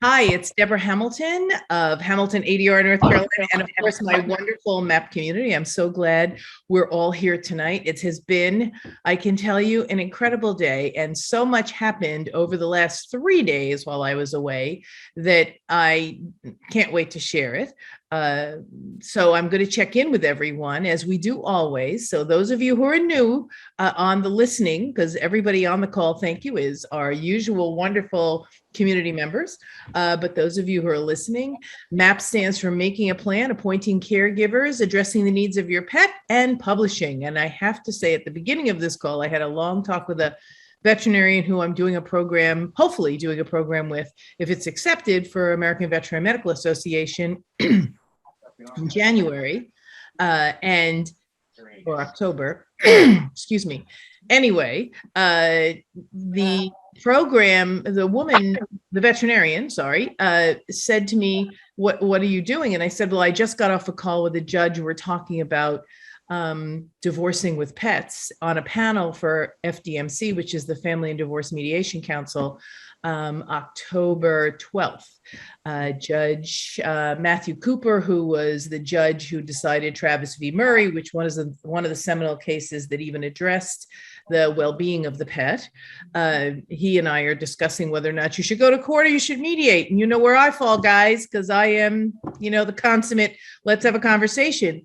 Hi, it's Deborah Hamilton of Hamilton ADR, North Carolina, and of course, my wonderful MAP community. I'm so glad we're all here tonight. It has been, I can tell you, an incredible day, and so much happened over the last 3 days while I was away that I can't wait to share it. So I'm going to check in with everyone as we do always. So those of you who are new on the listening, because everybody on the call, thank you, is our usual wonderful community members. But those of you who are listening, MAP stands for Making a Plan, Appointing Caregivers, Addressing the Needs of Your Pet, and Publishing. And I have to say, at the beginning of this call, I had a long talk with a veterinarian who I'm doing a program, hopefully doing a program with, if it's accepted, for American Veterinary Medical Association in January and or October, excuse me. Anyway, the program, the veterinarian, said to me, what are you doing? And I said, well, I just got off a call with a judge. We're talking about divorcing with pets on a panel for FDMC, which is the Family and Divorce Mediation Council, October 12th. Judge Matthew Cooper, who was the judge who decided Travis v. Murray, which one of the seminal cases that even addressed the well-being of the pet. He and I are discussing whether or not you should go to court or you should mediate. And you know where I fall, guys, because I am, the consummate, let's have a conversation.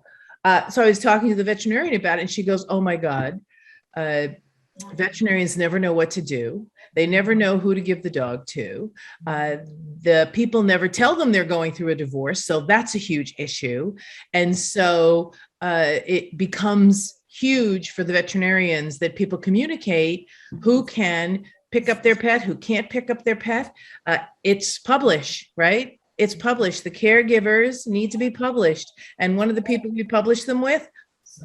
So I was talking to the veterinarian about it, and she goes, oh my God, veterinarians never know what to do. They never know who to give the dog to. The people never tell them they're going through a divorce. So that's a huge issue. And so it becomes huge for the veterinarians that people communicate who can pick up their pet, who can't pick up their pet. It's published, right? It's published. The caregivers need to be published. And one of the people we publish them with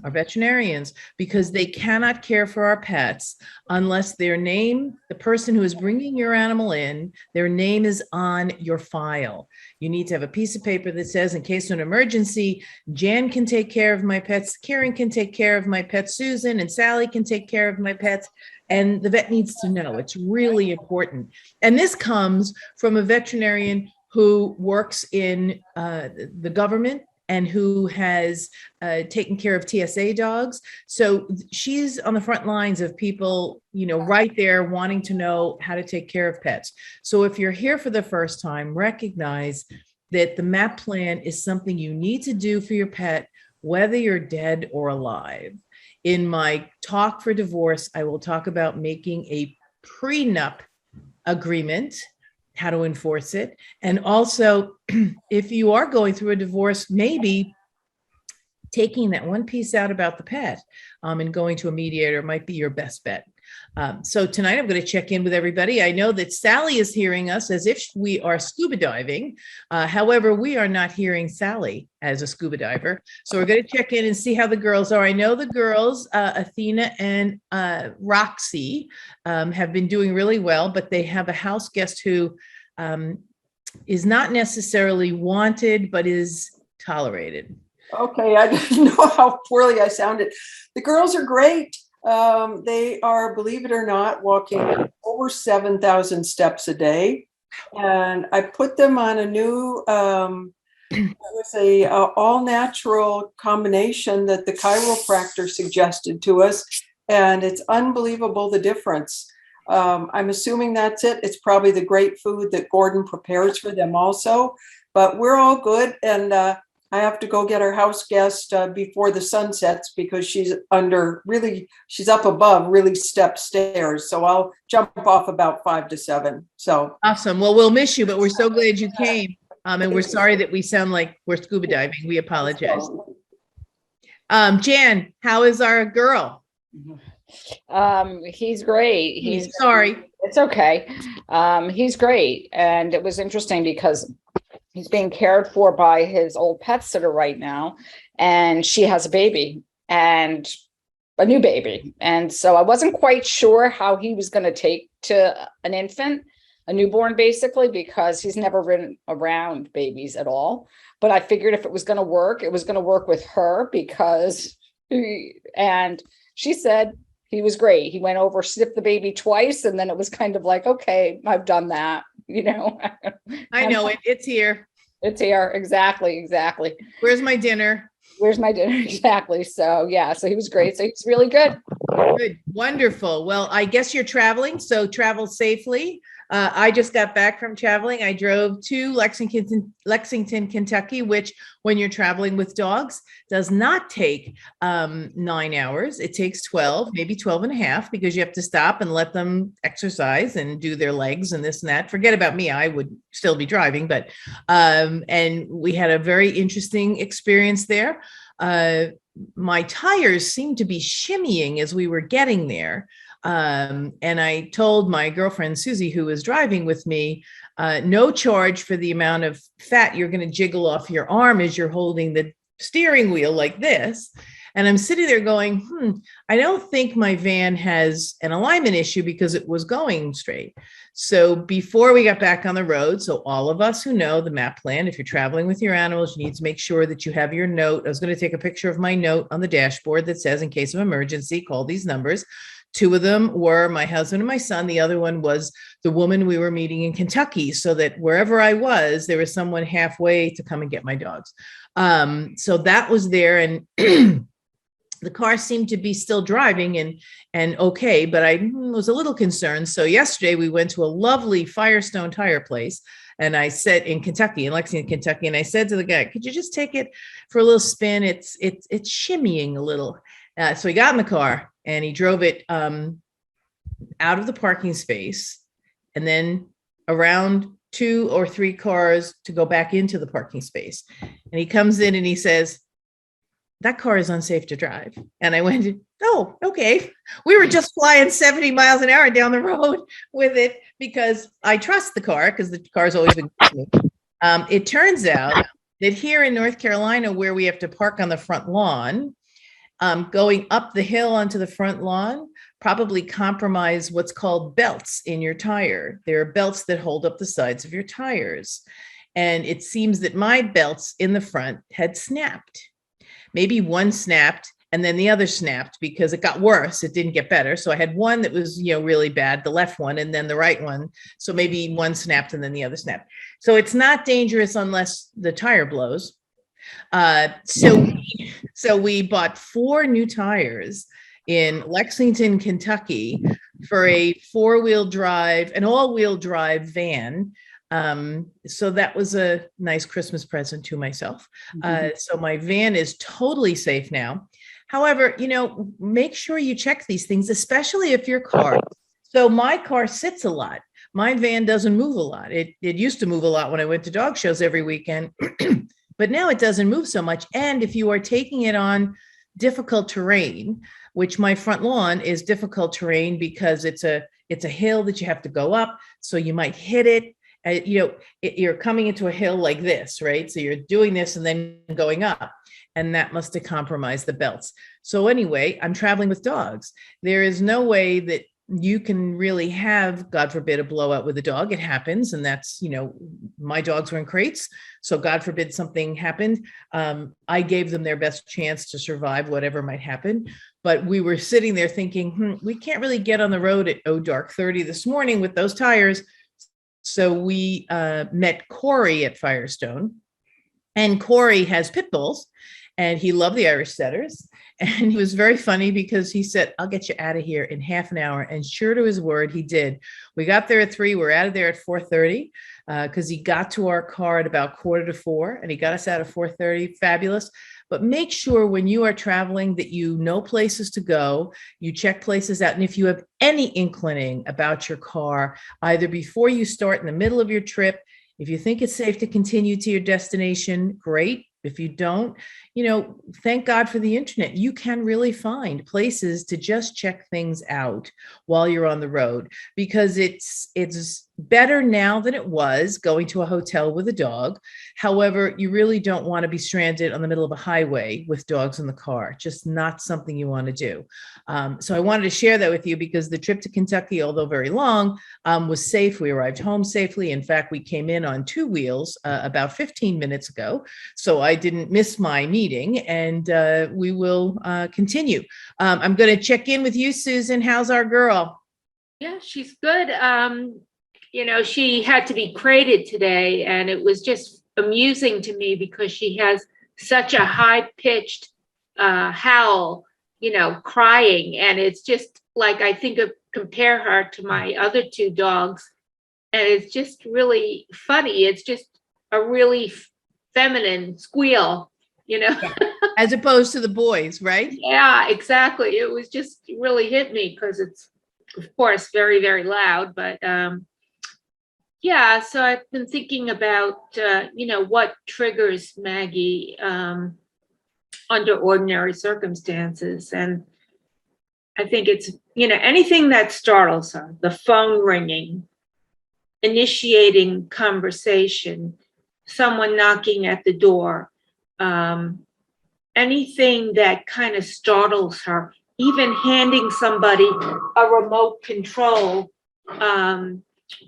are veterinarians, because they cannot care for our pets unless their name, the person who is bringing your animal in, their name is on your file. You need to have a piece of paper that says, in case of an emergency, Jan can take care of my pets, Karen can take care of my pet, Susan and Sally can take care of my pets. And the vet needs to know. It's really important. And this comes from a veterinarian who works in the government and who has taken care of TSA dogs. So she's on the front lines of people, right there wanting to know how to take care of pets. So if you're here for the first time, recognize that the MAP plan is something you need to do for your pet, whether you're dead or alive. In my talk for divorce, I will talk about making a prenup agreement, how to enforce it. And also, if you are going through a divorce, maybe taking that one piece out about the pet and going to a mediator might be your best bet. So tonight I'm going to check in with everybody. I know that Sally is hearing us as if we are scuba diving. However, we are not hearing Sally as a scuba diver. So we're going to check in and see how the girls are. I know the girls, Athena and Roxy, have been doing really well, but they have a house guest who is not necessarily wanted, but is tolerated. Okay, I didn't know how poorly I sounded. The girls are great. They are, believe it or not, walking over 7,000 steps a day. And I put them on a new, it was a all-natural combination that the chiropractor suggested to us. And it's unbelievable the difference. I'm assuming that's it. It's probably the great food that Gordon prepares for them also. But we're all good. And I have to go get our house guest before the sun sets, because she's up above really step stairs. So I'll jump off about 5 to 7. So awesome. Well, we'll miss you, but we're so glad you came. And we're sorry that we sound like we're scuba diving. We apologize. Jan, how is our girl? He's great. He's sorry. It's okay. He's great. And it was interesting because he's being cared for by his old pet sitter right now. And she has a baby, and a new baby. And so I wasn't quite sure how he was going to take to an infant, a newborn, basically, because he's never been around babies at all. But I figured if it was going to work, it was going to work with her, because and she said he was great. He went over, sniffed the baby twice, and then it was kind of like, okay, I've done that. you know. I know it. It's here. It's here. Exactly. Where's my dinner? Where's my dinner? Exactly. So yeah, so he was great. So he's really good. Good. Wonderful. Well, I guess you're traveling, so travel safely. I just got back from traveling. I drove to Lexington, Kentucky, which when you're traveling with dogs does not take 9 hours. It takes 12, maybe 12 and a half, because you have to stop and let them exercise and do their legs and this and that. Forget about me. I would still be driving, but and we had a very interesting experience there. My tires seemed to be shimmying as we were getting there. And I told my girlfriend, Susie, who was driving with me, no charge for the amount of fat you're going to jiggle off your arm as you're holding the steering wheel like this. And I'm sitting there going, I don't think my van has an alignment issue because it was going straight. So before we got back on the road, so all of us who know the MAAP plan, if you're traveling with your animals, you need to make sure that you have your note. I was going to take a picture of my note on the dashboard that says, in case of emergency, call these numbers. 2 of them were my husband and my son. The other one was the woman we were meeting in Kentucky, so that wherever I was, there was someone halfway to come and get my dogs. So that was there. And the car seemed to be still driving and okay, but I was a little concerned. So yesterday we went to a lovely Firestone tire place, and I said, in Kentucky, in Lexington, Kentucky, and I said to the guy, could you just take it for a little spin? It's shimmying a little. So he got in the car and he drove it out of the parking space and then around 2 or 3 cars to go back into the parking space. And he comes in and he says, that car is unsafe to drive. And I went, oh, okay. We were just flying 70 miles an hour down the road with it because I trust the car, because the car's always been good to me. It turns out that here in North Carolina, where we have to park on the front lawn, going up the hill onto the front lawn probably compromise what's called belts in your tire. There are belts that hold up the sides of your tires. And it seems that my belts in the front had snapped. Maybe one snapped and then the other snapped because it got worse. It didn't get better. So I had one that was, really bad, the left one, and then the right one. So maybe one snapped and then the other snapped. So it's not dangerous unless the tire blows. So we bought 4 new tires in Lexington, Kentucky for a 4-wheel drive, an all-wheel drive van. So that was a nice Christmas present to myself. So my van is totally safe now. However, make sure you check these things, especially if your car. So my car sits a lot. My van doesn't move a lot. It used to move a lot when I went to dog shows every weekend, but now it doesn't move so much. And if you are taking it on difficult terrain, which my front lawn is difficult terrain because it's a hill that you have to go up. So you might hit it. You're coming into a hill like this, right? So you're doing this and then going up, and that must have compromised the belts. So anyway, I'm traveling with dogs. There is no way that you can really have, God forbid, a blowout with a dog. It happens. And that's, my dogs were in crates. So God forbid something happened. I gave them their best chance to survive whatever might happen. But we were sitting there thinking, we can't really get on the road at dark 30 this morning with those tires. So we met Corey at Firestone, and Corey has pit bulls, and he loved the Irish setters. And he was very funny because he said, I'll get you out of here in half an hour. And sure to his word, he did. We got there at 3. We're out of there at 4:30 because he got to our car at about 3:45, and he got us out at 4:30. Fabulous. But make sure when you are traveling that you know places to go, you check places out. And if you have any inkling about your car, either before you start, in the middle of your trip, if you think it's safe to continue to your destination, great. If you don't, thank God for the internet. You can really find places to just check things out while you're on the road, because it's better now than it was going to a hotel with a dog. However, you really don't want to be stranded on the middle of a highway with dogs in the car. Just not something you want to do. So I wanted to share that with you because the trip to Kentucky, although very long, was safe. We arrived home safely. In fact, we came in on 2 wheels about 15 minutes ago. So I didn't miss my meeting, and we will continue. I'm going to check in with you, Susan. How's our girl? Yeah, she's good. she had to be crated today, and it was just amusing to me because she has such a high-pitched howl, crying. And it's just like, I think of compare her to my other two dogs, and it's just really funny. It's just a really feminine squeal, As opposed to the boys, right? Yeah, exactly. It was just really hit me because it's, of course, very, very loud. But yeah, so I've been thinking about, what triggers Maggie under ordinary circumstances. And I think it's, anything that startles her, the phone ringing, initiating conversation, someone knocking at the door, anything that kind of startles her, even handing somebody a remote control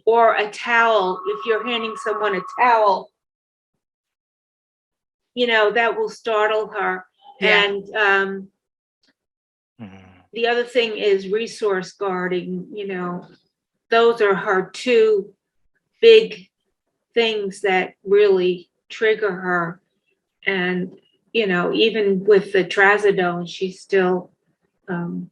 or a towel. If you're handing someone a towel, that will startle her. Yeah. And the other thing is resource guarding. Those are her two big things that really trigger her. And even with the trazodone, she's still and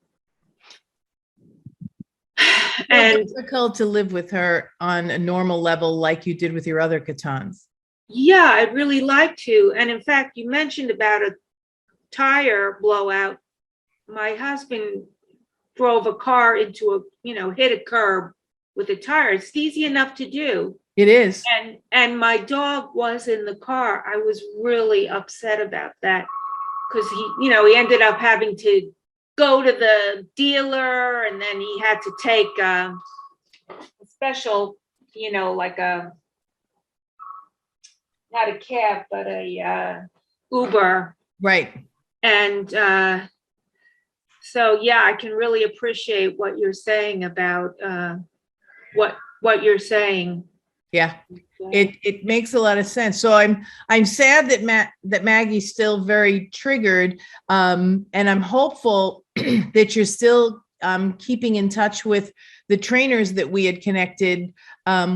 difficult to live with her on a normal level like you did with your other Catons. yeah, I'd really like to. And in fact, you mentioned about a tire blowout. My husband drove a car into hit a curb with a tire. It's easy enough to do. It is. And my dog was in the car. I was really upset about that because he ended up having to go to the dealer, and then he had to take a special, like not a cab, but a Uber. Right. And so, yeah, I can really appreciate what you're saying about what you're saying. Yeah, it makes a lot of sense. So I'm sad that Maggie's still very triggered, and I'm hopeful that you're still keeping in touch with the trainers that we had connected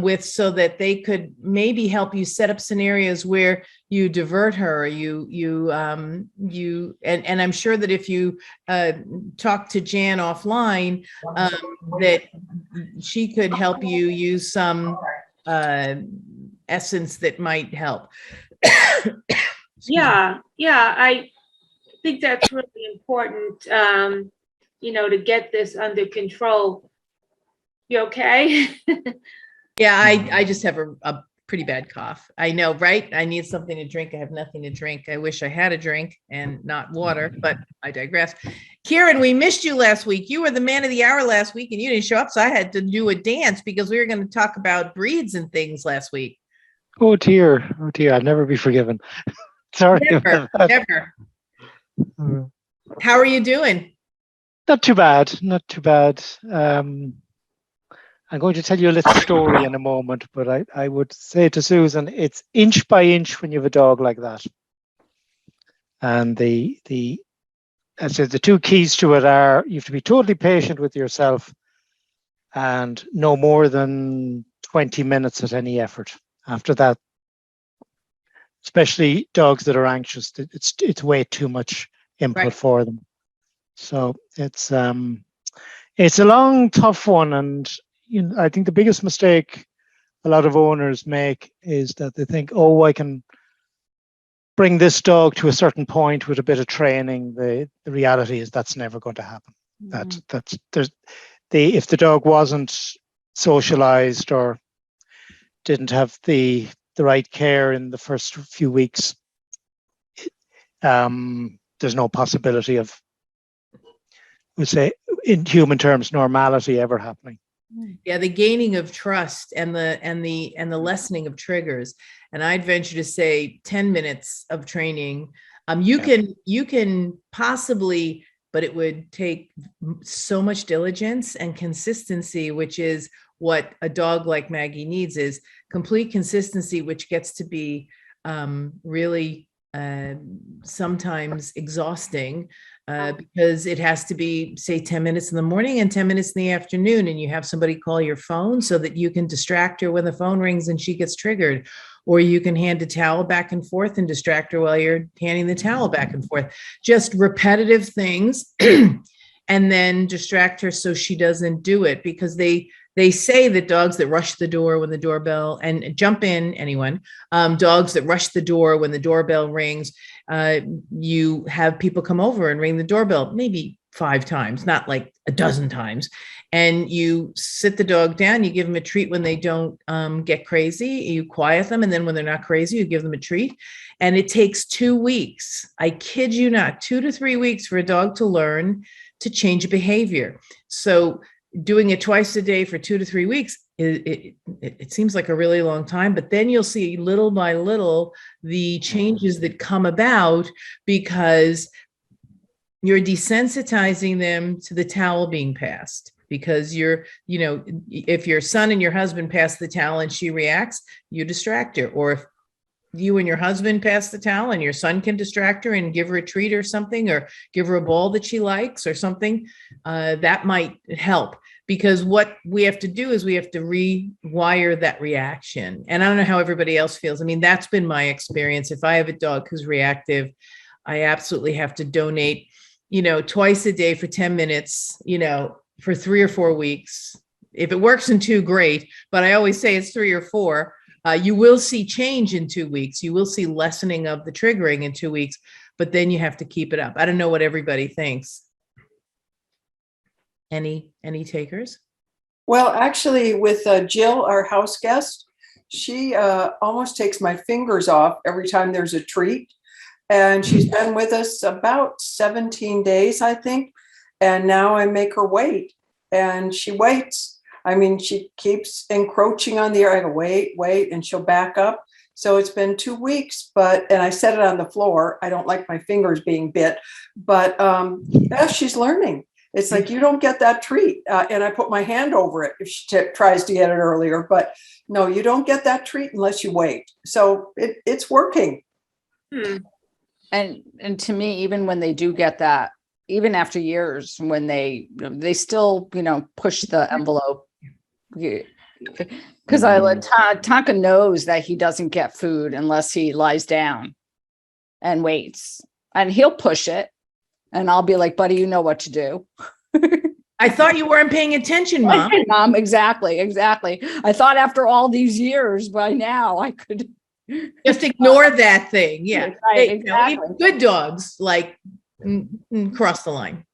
with, so that they could maybe help you set up scenarios where you divert her. And I'm sure that if you talk to Jan offline, that she could help you use some essence that might help. Yeah, I think that's really important, to get this under control. You okay? Yeah, I just have a pretty bad cough. I know, right? I need something to drink. I have nothing to drink. I wish I had a drink and not water, but I digress. Kieran, we missed you last week. You were the man of the hour last week and you didn't show up, so I had to do a dance because we were going to talk about breeds and things last week. Oh dear, I'll never be forgiven. Sorry. Never. How are you doing? Not too bad. I'm going to tell you a little story in a moment, but I would say to Susan, it's inch by inch when you have a dog like that. And I said the two keys to it are you have to be totally patient with yourself and no more than 20 minutes at any effort. After that, especially dogs that are anxious, it's way too much input for them. So it's a long, tough one, and I think the biggest mistake a lot of owners make is that they think, oh, I can bring this dog to a certain point with a bit of training. The reality is that's never going to happen. If the dog wasn't socialized or didn't have the right care in the first few weeks, there's no possibility of, we say, in human terms, normality ever happening. Yeah, the gaining of trust and the lessening of triggers. And I'd venture to say 10 minutes of training. You can possibly, but it would take so much diligence and consistency, which is what a dog like Maggie needs, is complete consistency, which gets to be really sometimes exhausting. because it has to be, say, 10 minutes in the morning and 10 minutes in the afternoon. And you have somebody call your phone so that you can distract her when the phone rings and she gets triggered. Or you can hand a towel back and forth and distract her while you're handing the towel back and forth. Just repetitive things. And then distract her so she doesn't do it, because they say that dogs that rush the door when the doorbell, and jump in, anyone, dogs that rush the door when the doorbell rings, you have people come over and ring the doorbell maybe 5 times, not like a dozen times. And you sit the dog down, you give them a treat when they don't get crazy, you quiet them. And then when they're not crazy, you give them a treat. And it takes 2 weeks. I kid you not, 2 to 3 weeks for a dog to learn to change a behavior. So doing it twice a day for 2 to 3 weeks, it seems like a really long time, but then you'll see little by little the changes that come about, because you're desensitizing them to the towel being passed. Because if your son and your husband pass the towel and she reacts, you distract her. Or if you and your husband pass the towel and your son can distract her and give her a treat or something, or give her a ball that she likes or something, that might help. Because what we have to do is we have to rewire that reaction. And I don't know how everybody else feels. I mean, that's been my experience. If I have a dog who's reactive, I absolutely have to donate, twice a day for 10 minutes, for 3 or 4 weeks. If it works in 2, great. But I always say it's 3 or 4. You will see change in 2 weeks. You will see lessening of the triggering in 2 weeks, but then you have to keep it up. I don't know what everybody thinks. Any takers? Well, actually, with Jill, our house guest, she almost takes my fingers off every time there's a treat. And she's been with us about 17 days, I think. And now I make her wait. And she waits. I mean, she keeps encroaching on the air. I go, wait, and she'll back up. So it's been 2 weeks, and I set it on the floor. I don't like my fingers being bit, but yeah, she's learning. It's like, you don't get that treat. And I put my hand over it if she tries to get it earlier, but no, you don't get that treat unless you wait. So it's working. And to me, even when they do get that, even after years, when they still, push the envelope, because I let Tonka knows that he doesn't get food unless he lies down and waits, and he'll push it. And I'll be like, buddy, you know what to do. I thought you weren't paying attention, Mom. Mom, exactly. I thought after all these years, by now I could just ignore that thing. Yeah. Right, exactly. Good dogs like cross the line.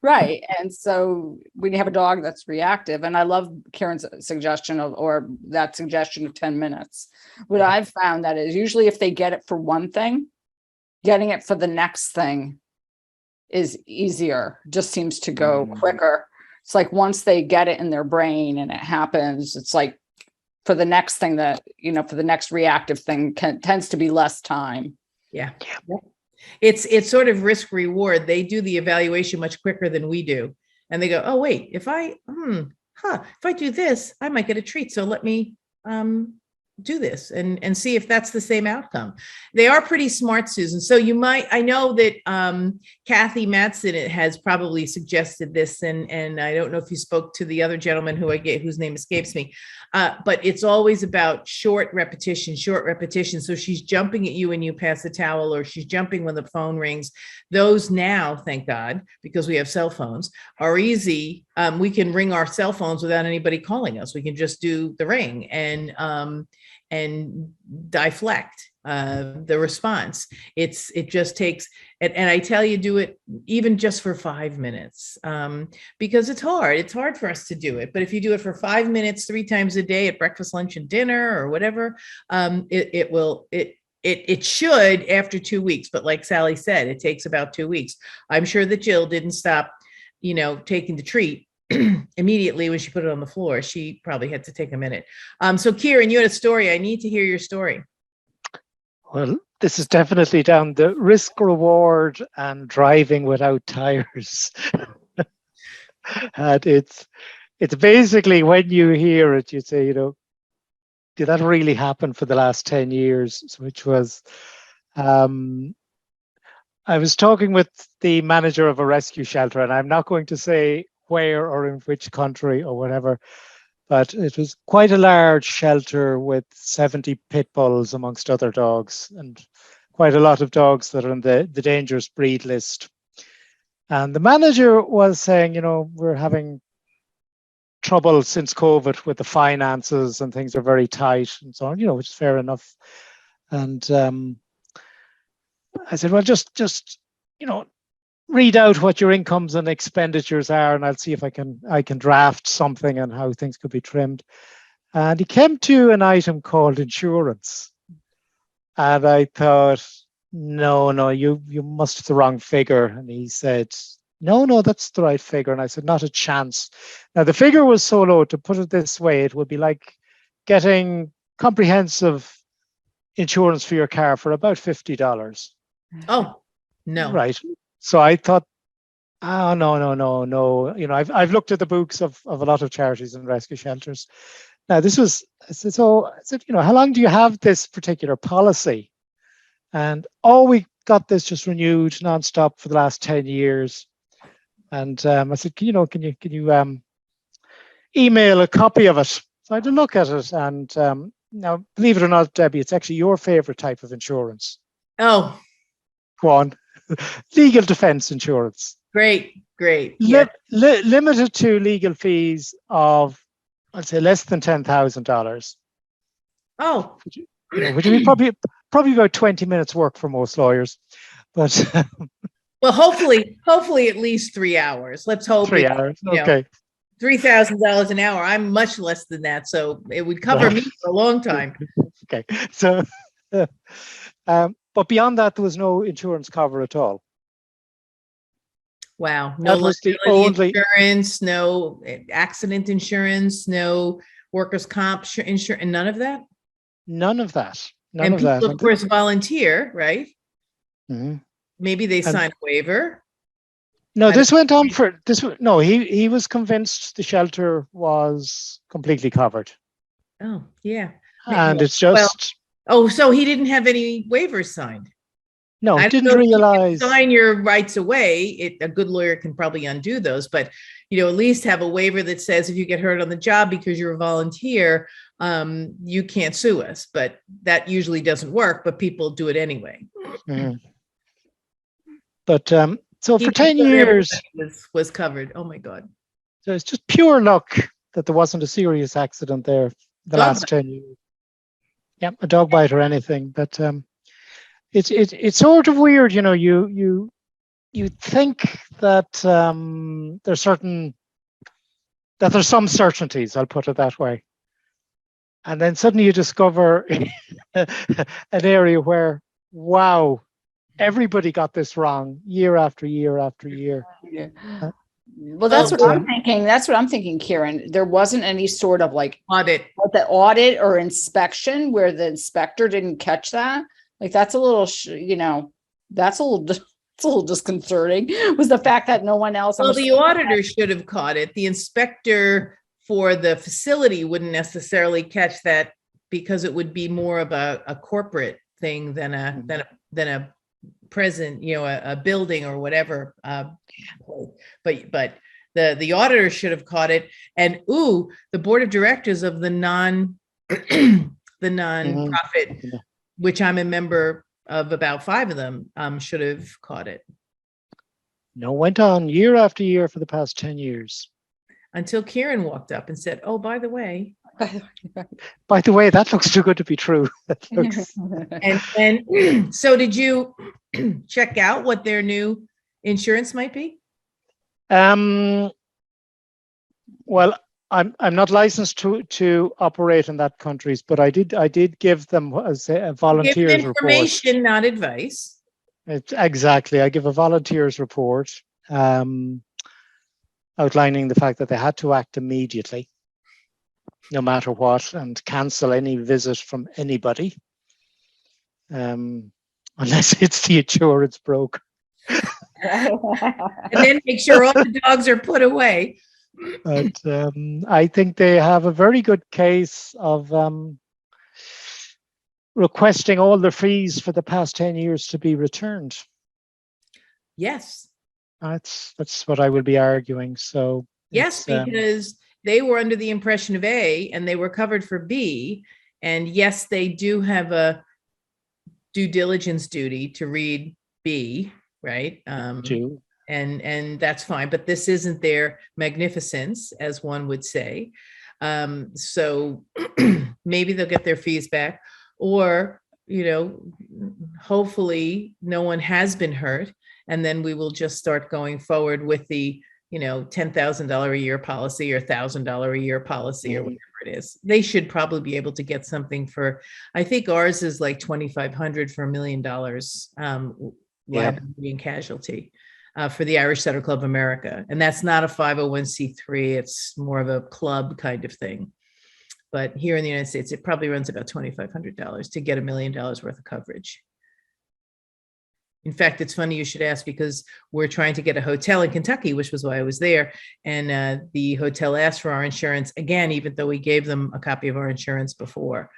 Right. And so when you have a dog that's reactive, and I love Karen's suggestion of 10 minutes. What I've found that is usually if they get it for one thing, getting it for the next thing is easier, just seems to go quicker. It's like once they get it in their brain and it happens, it's like for the next thing that, for the next reactive thing tends to be less time. Yeah. It's sort of risk reward. They do the evaluation much quicker than we do. And they go, oh, wait, if I do this, I might get a treat. So let me do this and see if that's the same outcome. They are pretty smart, Susan. So I know that Kathy Matson has probably suggested this, and I don't know if you spoke to the other gentleman whose name escapes me, but it's always about short repetition. So she's jumping at you when you pass the towel, or she's jumping when the phone rings. Those now, thank God, because we have cell phones, are easy. We can ring our cell phones without anybody calling us. We can just do the ring and deflect the response. It just takes, and I tell you, do it even just for 5 minutes, because it's hard. It's hard for us to do it. But if you do it for 5 minutes, 3 times a day at breakfast, lunch, and dinner, or whatever, it should after 2 weeks. But like Sally said, it takes about 2 weeks. I'm sure that Jill didn't stop, taking the treat immediately when she put it on the floor. She probably had to take a minute. So Kieran, you had a story. I need to hear your story. Well, this is definitely down the risk reward and driving without tires. And it's basically, when you hear it, you say, did that really happen for the last 10 years? Which was, I I was talking with the manager of a rescue shelter, and I'm not going to say where or in which country or whatever, but it was quite a large shelter with 70 pit bulls amongst other dogs, and quite a lot of dogs that are on the dangerous breed list. And the manager was saying, we're having trouble since COVID with the finances and things are very tight and so on, which is fair enough. And I said, well, just read out what your incomes and expenditures are, and I'll see if I can draft something on how things could be trimmed. And he came to an item called insurance, and I thought, no, you must have the wrong figure. And he said, no, that's the right figure. And I said, not a chance. Now the figure was so low, to put it this way, it would be like getting comprehensive insurance for your car for about $50. Oh, no. Right. So I thought, oh, no. I've looked at the books of a lot of charities and rescue shelters. Now I said, how long do you have this particular policy? And we got this just renewed nonstop for the last 10 years. And I said, can you email a copy of it? So I had to look at it. And now, believe it or not, Debbie, it's actually your favorite type of insurance. Oh, Go on. Legal defense insurance. great. Yeah. Limited to legal fees of, I'd say, less than $10,000. Oh, Which would be probably about 20 minutes work for most lawyers. But well, hopefully at least 3 hours. Let's hope 3 hours. Okay. $3,000 an hour. I'm much less than that, so it would cover me for a long time. Okay. So, but beyond that, there was no insurance cover at all. Wow. No liability insurance, no accident insurance, no workers' comp insurance, and none of that? None of that. And people, of course, volunteer, right? Mm-hmm. Maybe they sign a waiver. No, this went on for this. No, he was convinced the shelter was completely covered. Oh, yeah. And it's just. So he didn't have any waivers signed. No, I didn't realize. Sign your rights away. A good lawyer can probably undo those, but at least have a waiver that says if you get hurt on the job because you're a volunteer, you can't sue us. But that usually doesn't work. But people do it anyway. Mm-hmm. But so for 10 years was covered. Oh my God! So it's just pure luck that there wasn't a serious accident there the last 10 years. Yeah, a dog bite or anything, but. It's sort of weird, you think that there's some certainties, I'll put it that way. And then suddenly you discover an area where, wow, everybody got this wrong year after year after year. Yeah. Well, that's what I'm thinking. That's what I'm thinking, Kieran. There wasn't any sort of like audit or inspection where the inspector didn't catch that. Like that's a little, that's a little disconcerting. Was the fact that no one else. Well, the auditor should have caught it. The inspector for the facility wouldn't necessarily catch that because it would be more of a corporate thing than a present, a building or whatever. But the auditor should have caught it. And the board of directors of the nonprofit. Mm-hmm. Which I'm a member of, about 5 of them, should have caught it. No, went on year after year for the past 10 years. Until Kieran walked up and said, oh, by the way. That looks too good to be true. And so did you check out what their new insurance might be? Well, I'm not licensed to operate in that countries, but I did give them a volunteers information, report. Not advice. Exactly, I give a volunteers report, outlining the fact that they had to act immediately, no matter what, and cancel any visit from anybody, unless it's the insurance broker. And then make sure all the dogs are put away. But I think they have a very good case of requesting all the fees for the past 10 years to be returned. Yes. That's what I will be arguing. So Yes, because they were under the impression of A and they were covered for B. And yes, they do have a due diligence duty to read B, right? And that's fine, but this isn't their magnificence, as one would say. So maybe they'll get their fees back, or, you know, hopefully no one has been hurt. And then we will just start going forward with the, you know, $10,000 a year policy or $1,000 a year policy or whatever it is. They should probably be able to get something for, I think ours is like 2,500 for $1 million liability and casualty for the Irish Setter Club of America. And that's not a 501c3. It's more of a club kind of thing. But here in the United States, it probably runs about $2,500 to get $1 million worth of coverage. In fact, it's funny you should ask, because we're trying to get a hotel in Kentucky, which was why I was there. And the hotel asked for our insurance again, even though we gave them a copy of our insurance before.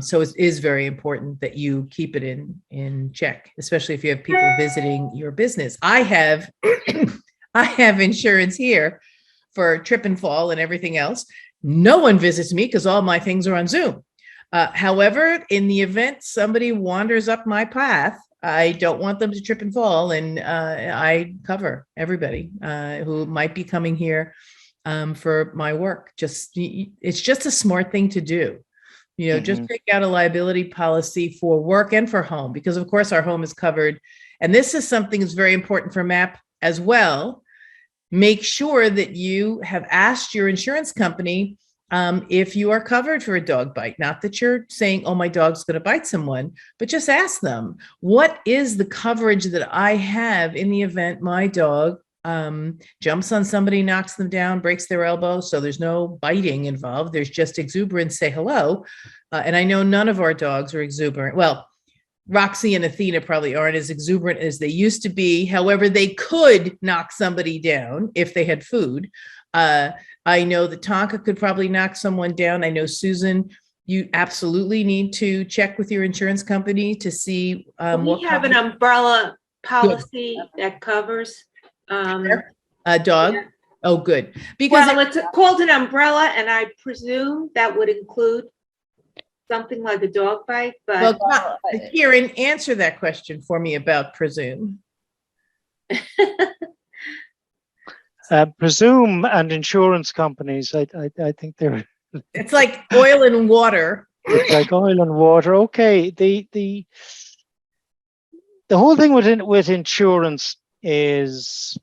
So it is very important that you keep it in check, especially if you have people visiting your business. I have insurance here for trip and fall and everything else. No one visits me because all my things are on Zoom. However, in the event somebody wanders up my path, I don't want them to trip and fall, and I cover everybody who might be coming here for my work. It's just a smart thing to do. You know, just take out a liability policy for work and for home, because of course our home is covered. And this is something that's very important for MAAP as well. Make sure that you have asked your insurance company if you are covered for a dog bite. Not that you're saying, oh, my dog's going to bite someone, but just ask them, what is the coverage that I have in the event my dog jumps on somebody, knocks them down, breaks their elbow? So there's no biting involved. There's just exuberance, say hello. And I know none of our dogs are exuberant. Well, Roxy and Athena probably aren't as exuberant as they used to be. However, they could knock somebody down if they had food. I know that Tonka could probably knock someone down. I know, Susan, you absolutely need to check with your insurance company to see. We have an umbrella policy that covers a dog. Yeah. Oh, good. Because it's called an umbrella, and I presume that would include something like a dog bite. But Kieran, answer that question for me about presume. Presume and insurance companies, I think they're. It's like oil and water. It's like oil and water. Okay, the whole thing with insurance is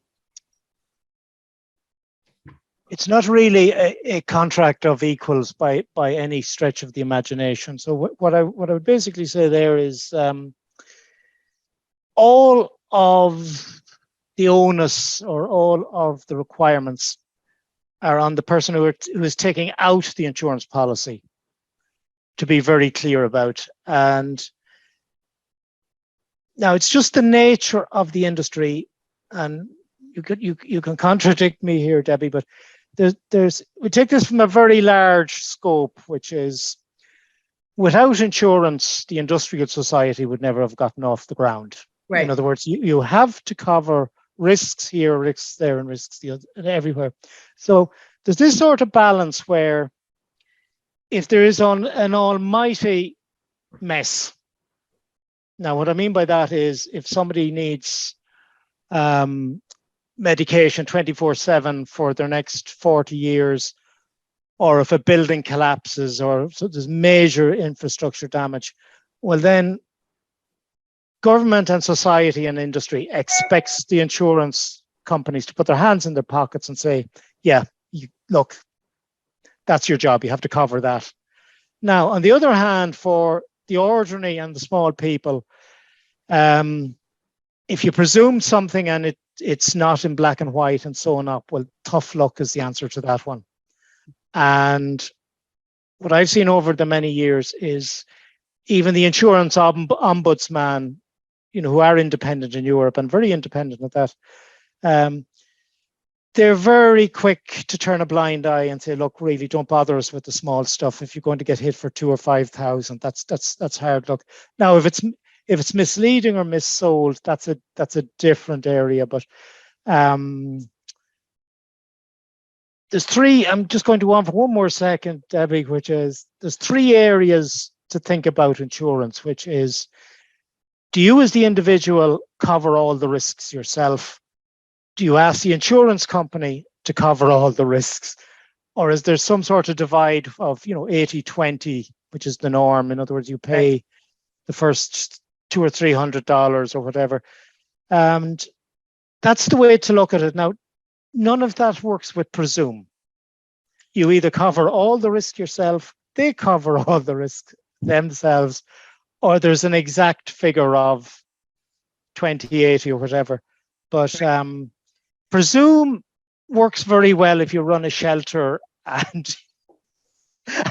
it's not really a contract of equals by any stretch of the imagination. So what I would basically say there is all of the onus or all of the requirements are on the person who is taking out the insurance policy, to be very clear about. And now it's just the nature of the industry, and you can contradict me here, Debbie, but we take this from a very large scope, which is without insurance, the industrial society would never have gotten off the ground. Right. In other words, you have to cover risks here, risks there, and risks everywhere. So there's this sort of balance where if there is an almighty mess, now what I mean by that is if somebody needs medication 24/7 for their next 40 years, or if a building collapses, or so there's major infrastructure damage, well then government and society and industry expects the insurance companies to put their hands in their pockets and say, yeah, look, that's your job. You have to cover that. Now, on the other hand, for the ordinary and the small people, if you presume something and it's not in black and white and so on up, well, tough luck is the answer to that one. And what I've seen over the many years is even the insurance ombudsman, who are independent in Europe and very independent at that, they're very quick to turn a blind eye and say, look, really don't bother us with the small stuff. If you're going to get hit for 2,000 or 5,000, that's hard luck. Now, if If it's misleading or missold, that's a different area. But there's three. I'm just going to go on for one more second, Debbie, which is there's three areas to think about insurance, which is, do you as the individual cover all the risks yourself? Do you ask the insurance company to cover all the risks? Or is there some sort of divide of, 80-20, which is the norm? In other words, you pay the first $200 or $300 or whatever. And that's the way to look at it. Now, none of that works with Presume. You either cover all the risk yourself, they cover all the risk themselves, or there's an exact figure of 20-80 or whatever. But Presume works very well if you run a shelter and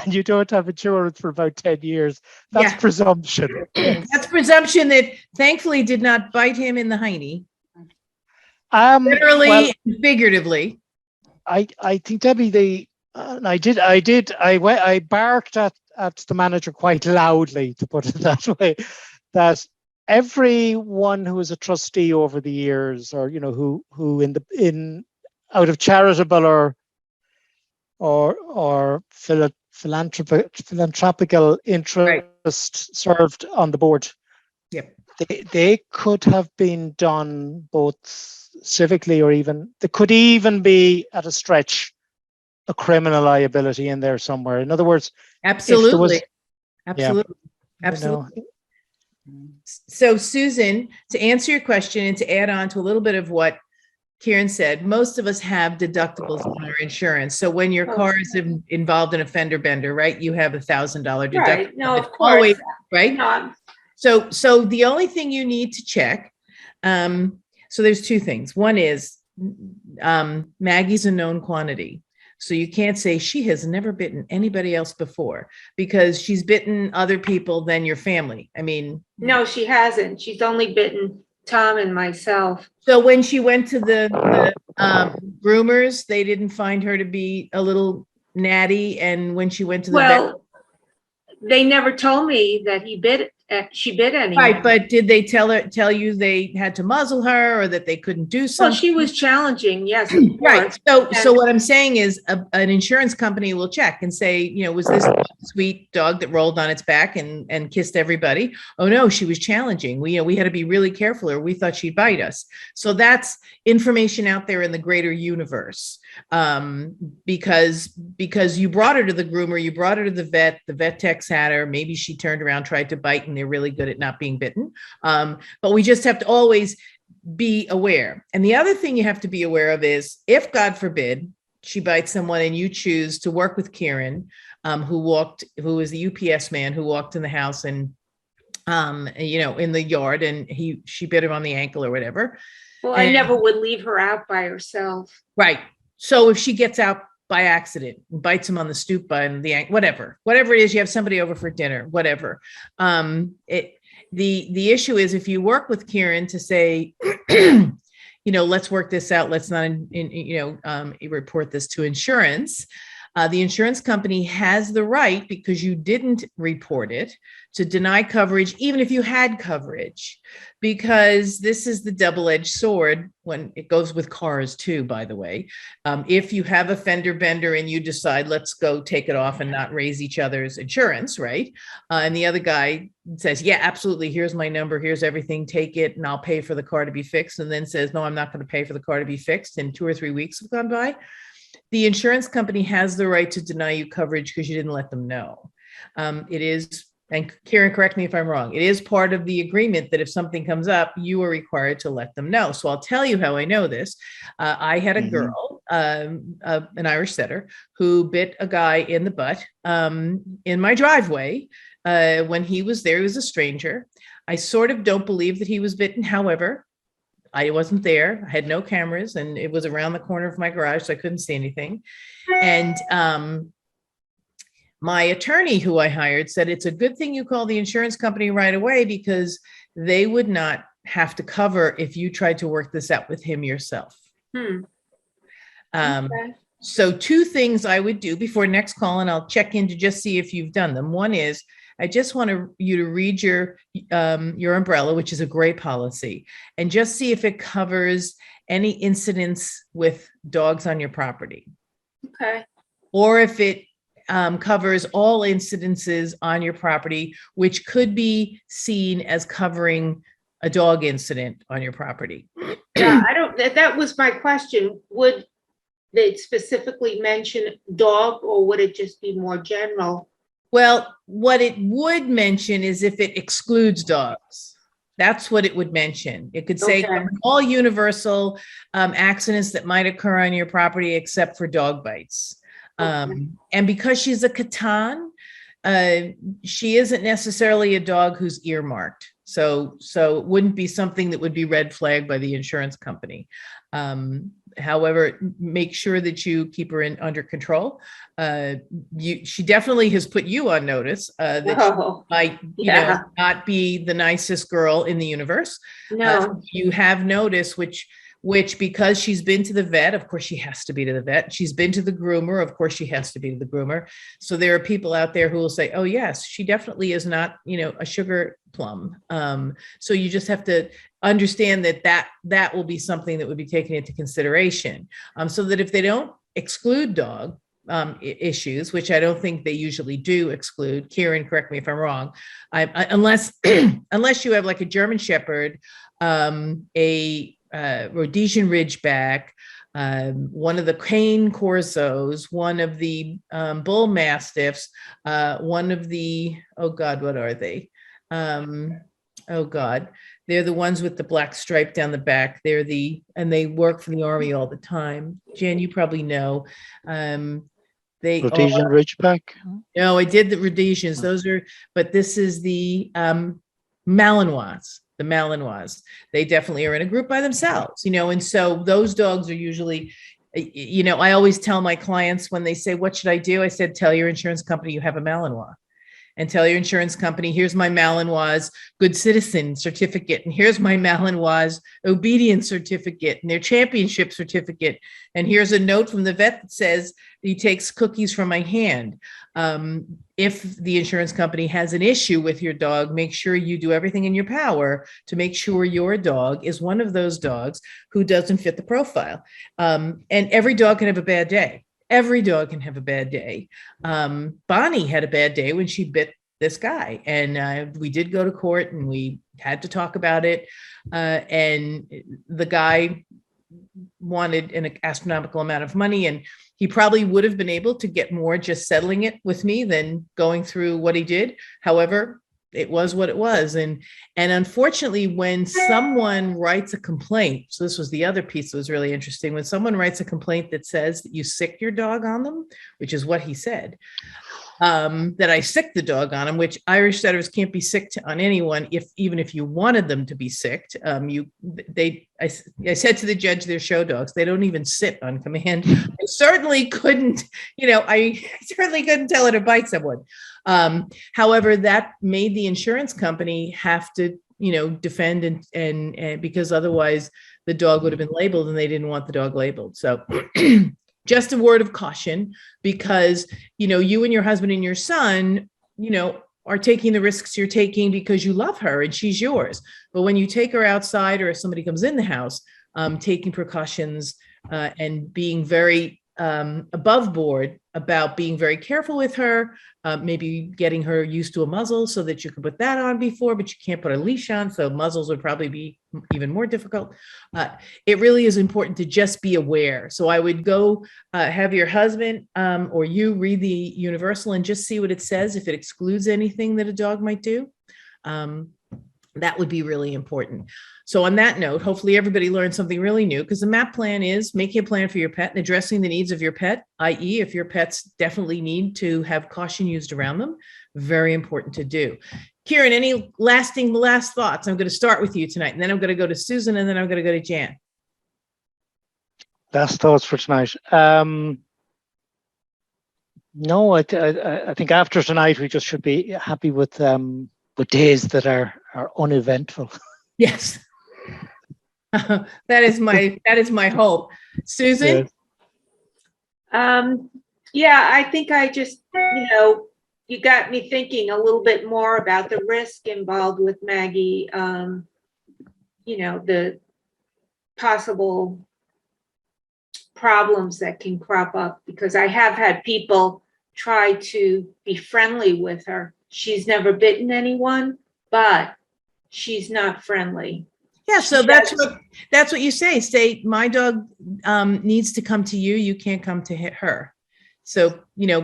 you don't have insurance for about 10 years. That's presumption. That's presumption that thankfully did not bite him in the hiney. Literally and figuratively. I think, Debbie, I barked at the manager quite loudly, to put it that way, that everyone who is a trustee over the years, or who out of charitable or philanthropical interest served on the board. Yep. They could have been done both civically, or even there could even be, at a stretch, a criminal liability in there somewhere. In other words, absolutely. So, Susan, to answer your question and to add on to a little bit of what Kieran said, most of us have deductibles on our insurance. So when your car is involved in a fender bender, right, you have $1,000 deductible. Right. No, of course. Always, right. No. So the only thing you need to check, so there's two things. One is Maggie's a known quantity. So you can't say she has never bitten anybody else before, because she's bitten other people than your family. I mean, no, she hasn't. She's only bitten Tom and myself. So when she went to the groomers, they didn't find her to be a little natty, and when she went to the vet, they never told me that she bit anyone. Right, but did they tell you they had to muzzle her, or that they couldn't do something? Well, she was challenging, yes. Right. So what I'm saying is an insurance company will check and say, was this sweet dog that rolled on its back and kissed everybody? Oh no, she was challenging. We had to be really careful, or we thought she'd bite us. So that's information out there in the greater universe. Because you brought her to the groomer, you brought her to the vet techs had her, maybe she turned around, tried to bite, and they're really good at not being bitten. But we just have to always be aware. And the other thing you have to be aware of is, if God forbid she bites someone and you choose to work with Kieran, who was the UPS man who walked in the house and in the yard, and she bit him on the ankle or whatever. Well, I never would leave her out by herself. Right. So if she gets out by accident, bites him on the stoop on the ankle, whatever it is, you have somebody over for dinner, whatever. The issue is, if you work with Kieran to say, let's work this out, let's not, report this to insurance. The insurance company has the right, because you didn't report it, to deny coverage, even if you had coverage, because this is the double-edged sword when it goes with cars too, by the way. If you have a fender bender and you decide, let's go take it off and not raise each other's insurance, right? And the other guy says, yeah, absolutely, here's my number, here's everything, take it, and I'll pay for the car to be fixed. And then says, no, I'm not going to pay for the car to be fixed, and 2 or 3 weeks have gone by. The insurance company has the right to deny you coverage because you didn't let them know. It is, and Kieran, correct me if I'm wrong, it is part of the agreement that if something comes up, you are required to let them know. So I'll tell you how I know this. I had a girl, an Irish setter, who bit a guy in the butt in my driveway when he was there. He was a stranger. I sort of don't believe that he was bitten. However, I wasn't there. I had no cameras, and it was around the corner of my garage, so I couldn't see anything. And my attorney, who I hired, said, it's a good thing you call the insurance company right away, because they would not have to cover if you tried to work this out with him yourself. Okay. So 2 things I would do before next call, and I'll check in to just see if you've done them. One is I just want you to read your umbrella, which is a great policy, and just see if it covers any incidents with dogs on your property. Okay. Or if it covers all incidences on your property, which could be seen as covering a dog incident on your property. Yeah, that was my question. Would they specifically mention dog, or would it just be more general? Well, what it would mention is if it excludes dogs. That's what it would mention. It could say Okay. all universal accidents that might occur on your property except for dog bites. And because she's a Catan, she isn't necessarily a dog who's earmarked. So it wouldn't be something that would be red flagged by the insurance company. However, make sure that you keep her under control. She definitely has put you on notice that she might, not be the nicest girl in the universe. No. You have noticed, which because she's been to the vet, of course she has to be to the vet. She's been to the groomer, of course she has to be to the groomer. So there are people out there who will say, oh yes, she definitely is not, a sugar plum. So you just have to understand that will be something that would be taken into consideration. So that if they don't exclude dog issues, which I don't think they usually do exclude, Kieran, correct me if I'm wrong, unless you have like a German Shepherd, a Rhodesian Ridgeback, one of the Cane Corzos, one of the Bull Mastiffs, one of the, oh God, what are they? Oh God, they're the ones with the black stripe down the back. And they work for the Army all the time. Jan, you probably know. They Rhodesian Ridgeback. No, I did the Rhodesians. But this is the Malinois. The Malinois, they definitely are in a group by themselves, and so those dogs are usually, I always tell my clients when they say, what should I do? I said, tell your insurance company you have a Malinois, and tell your insurance company, here's my Malinois good citizen certificate, and here's my Malinois obedience certificate, and their championship certificate, and here's a note from the vet that says he takes cookies from my hand. If the insurance company has an issue with your dog, make sure you do everything in your power to make sure your dog is one of those dogs who doesn't fit the profile. And every dog can have a bad day. Every dog can have a bad day. Bonnie had a bad day when she bit this guy, and we did go to court and we had to talk about it. And the guy wanted an astronomical amount of money, and he probably would have been able to get more just settling it with me than going through what he did. However, it was what it was. And unfortunately, when someone writes a complaint, so this was the other piece that was really interesting, when someone writes a complaint that says that you sick your dog on them, which is what he said, that I sicked the dog on him, which Irish setters can't be sicked on anyone, even if you wanted them to be sicked. I said to the judge, they're show dogs. They don't even sit on command. I certainly couldn't, I certainly couldn't tell her to bite someone. However, that made the insurance company have to, defend and because otherwise the dog would have been labeled, and they didn't want the dog labeled. So just a word of caution, because, you and your husband and your son, are taking the risks you're taking because you love her and she's yours. But when you take her outside, or if somebody comes in the house, taking precautions and being very above board about being very careful with her, maybe getting her used to a muzzle so that you can put that on before, but you can't put a leash on. So muzzles would probably be even more difficult. It really is important to just be aware. So I would go have your husband or you read the universal and just see what it says. If it excludes anything that a dog might do, that would be really important. So on that note, hopefully everybody learned something really new, because the MAAP plan is making a plan for your pet and addressing the needs of your pet, i.e. if your pets definitely need to have caution used around them, very important to do. Kieran, any last thoughts? I'm going to start with you tonight, and then I'm going to go to Susan, and then I'm going to go to Jan. Last thoughts for tonight. No, I think after tonight we just should be happy with days that are uneventful. Yes. That is my hope. Susan? Yes. Yeah, I think I just, you got me thinking a little bit more about the risk involved with Maggie. The possible problems that can crop up, because I have had people try to be friendly with her. She's never bitten anyone, but she's not friendly. Yeah, so that's what you say. Say, my dog needs to come to you. You can't come to her. So,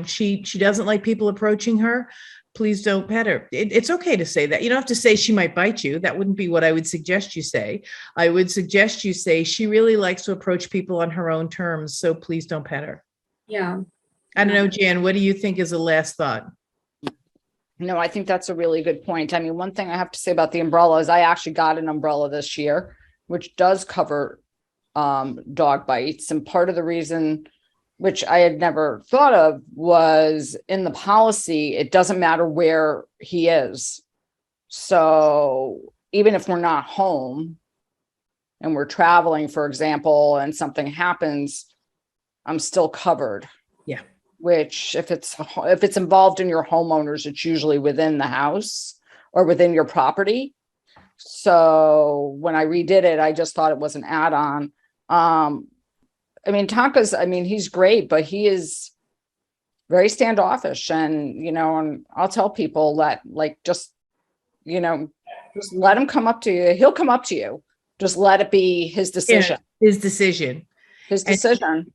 she doesn't like people approaching her. Please don't pet her. It's okay to say that. You don't have to say she might bite you. That wouldn't be what I would suggest you say. I would suggest you say she really likes to approach people on her own terms. So please don't pet her. Yeah. I don't know, Jan, what do you think is a last thought? No, I think that's a really good point. I mean, one thing I have to say about the umbrella is I actually got an umbrella this year, which does cover dog bites. And part of the reason, which I had never thought of, was in the policy, it doesn't matter where he is. So even if we're not home and we're traveling, for example, and something happens, I'm still covered. Yeah. Which if it's involved in your homeowners, it's usually within the house or within your property. So when I redid it, I just thought it was an add-on. I mean, he's great, but he is very standoffish, and, and I'll tell people that, like, just let him come up to you. He'll come up to you. Just let it be his decision. Yeah, his decision. And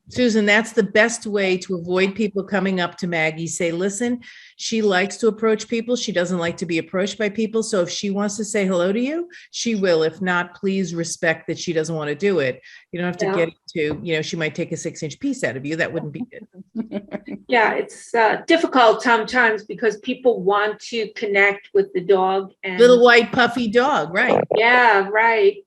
Susan, that's the best way to avoid people coming up to Maggie. Say, listen, she likes to approach people. She doesn't like to be approached by people. So if she wants to say hello to you, she will. If not, please respect that she doesn't want to do it. You don't have to get into, she might take a 6-inch piece out of you. That wouldn't be good. Yeah, it's difficult sometimes because people want to connect with the dog. And little white puffy dog, right? Yeah, right.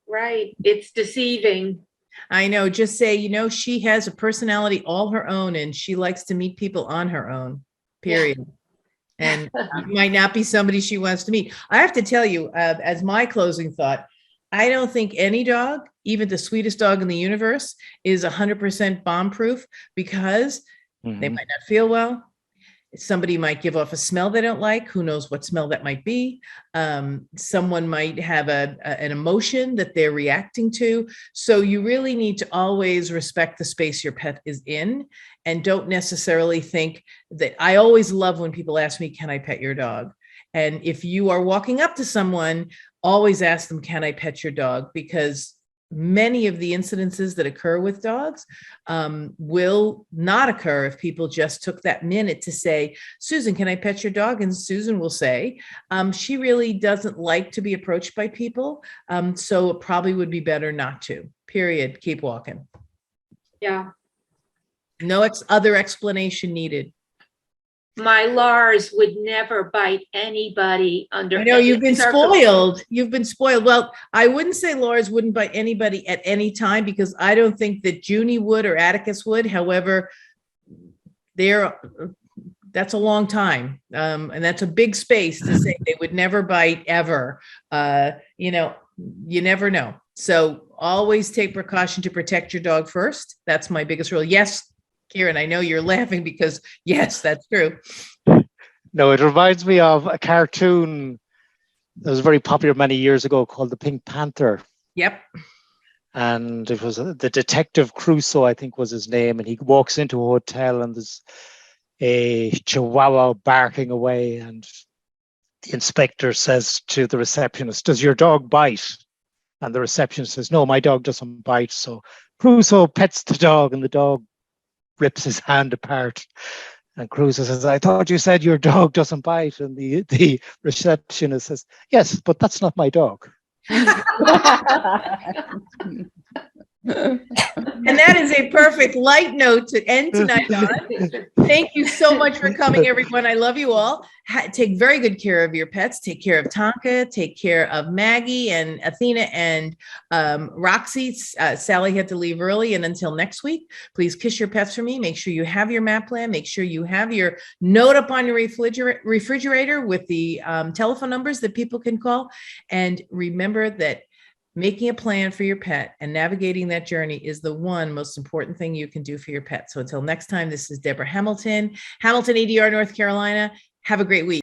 It's deceiving. I know. Just say, she has a personality all her own, and she likes to meet people on her own, period. Yeah. And you might not be somebody she wants to meet. I have to tell you, as my closing thought, I don't think any dog, even the sweetest dog in the universe, is 100% bomb-proof, because they might not feel well. Somebody might give off a smell they don't like. Who knows what smell that might be? Someone might have an emotion that they're reacting to. So you really need to always respect the space your pet is in, and don't necessarily think that. I always love when people ask me, can I pet your dog? And if you are walking up to someone, always ask them, can I pet your dog? Because many of the incidences that occur with dogs will not occur if people just took that minute to say, Susan, can I pet your dog? And Susan will say, she really doesn't like to be approached by people. So it probably would be better not to, period. Keep walking. Yeah. No other explanation needed. My Lars would never bite anybody under. I know you've been spoiled. You've been spoiled. Well, I wouldn't say Lars wouldn't bite anybody at any time, because I don't think that Junie would or Atticus would. However, that's a long time. And that's a big space to say they would never bite ever. You never know. So always take precaution to protect your dog first. That's my biggest rule. Yes, Kieran, I know you're laughing because yes, that's true. No, it reminds me of a cartoon that was very popular many years ago called The Pink Panther. Yep. And it was the detective Crusoe, I think was his name. And he walks into a hotel and there's a chihuahua barking away. And the inspector says to the receptionist, does your dog bite? And the receptionist says, no, my dog doesn't bite. So Crusoe pets the dog and the dog rips his hand apart. And Crusoe says, I thought you said your dog doesn't bite. And the receptionist says, yes, but that's not my dog. And that is a perfect light note to end tonight on. Thank you so much for coming, everyone. I love you all. Take very good care of your pets. Take care of Tonka. Take care of Maggie and Athena and Roxy. Sally had to leave early. And until next week, please kiss your pets for me. Make sure you have your MAAP plan. Make sure you have your note up on your refrigerator with the telephone numbers that people can call. And remember that making a plan for your pet and navigating that journey is the one most important thing you can do for your pet. So until next time, this is Deborah Hamilton, EDR, North Carolina. Have a great week.